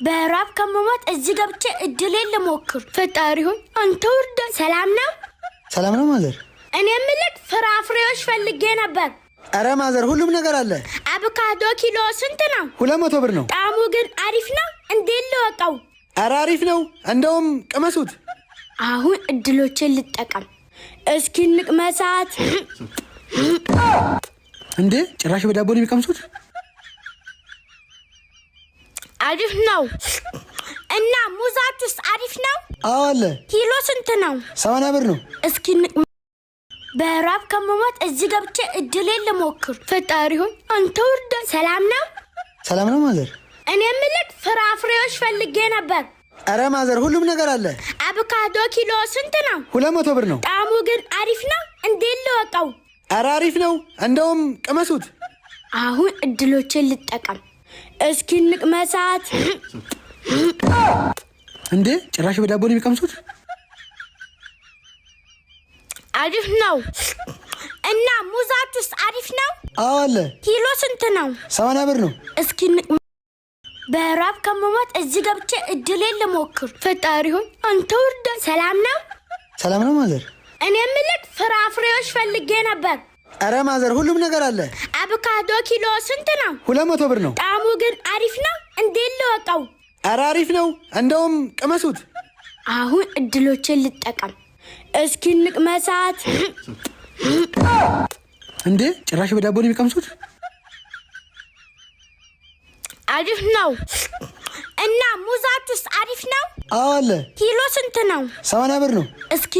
በራብ ከመሞት እዚህ ገብቼ እድሌን ልሞክር። ፈጣሪ ሆይ አንተ ወርዳ። ሰላም ነው ማዘር። እኔ የምልህ ፍራፍሬዎች ፈልጌ ነበር። አረ ማዘር ሁሉም ነገር አለ። አቮካዶ ኪሎ ስንት ነው? 200 ብር ነው። ጣዕሙ ግን አሪፍ ነው? እንዴት ልወቀው? አረ አሪፍ ነው። እንደውም ቅመሱት። አሁን እድሎችን ልጠቀም። እስኪ እንቅመሳት። እንዴ ጭራሽ በዳቦ ነው የሚቀምሱት? አሪፍ ነው። እና ሙዛቱስ አሪፍ ነው? አዎ አለ። ኪሎ ስንት ነው? 70 ብር ነው። እስኪ በራብ ከመሞት እዚህ ገብቼ እድሌን ልሞክር። ፈጣሪ ሆይ አንተ ወርዳ። ሰላም ነው ማዘር። እኔ የምልህ ፍራፍሬዎች ፈልጌ ነበር። አረ ማዘር ሁሉም ነገር አለ። አቮካዶ ኪሎ ስንት ነው? 200 ብር ነው። ጣዕሙ ግን አሪፍ ነው? እንዴት ልወቀው? አረ አሪፍ ነው። እንደውም ቅመሱት። አሁን እድሎችን ልጠቀም። እስኪ እንቅመሳት። እንዴ ጭራሽ በዳቦ ነው የሚቀምሱት? አሪፍ ነው። እና ሙዛቱስ አሪፍ ነው? አዎ አለ። ኪሎ ስንት ነው? 70 ብር ነው። እስኪ በራብ ከመሞት እዚህ ገብቼ እድሌን ልሞክር። ፈጣሪ ሆይ አንተ ወርዳ። ሰላም ነው ማዘር። እኔ የምልህ ፍራፍሬዎች ፈልጌ ነበር። አረ ማዘር ሁሉም ነገር አለ። አቮካዶ ኪሎ ስንት ነው? 200 ብር ነው። ጣዕሙ ግን አሪፍ ነው? እንዴት ልወቀው? አረ አሪፍ ነው። እንደውም ቅመሱት። አሁን እድሎችን ልጠቀም። እስኪ እንቅመሳት። እንዴ ጭራሽ በዳቦ ነው የሚቀምሱት? አሪፍ ነው። እና ሙዛቱስ አሪፍ ነው? አዎ አለ። ኪሎ ስንት ነው? 70 ብር ነው። እስኪ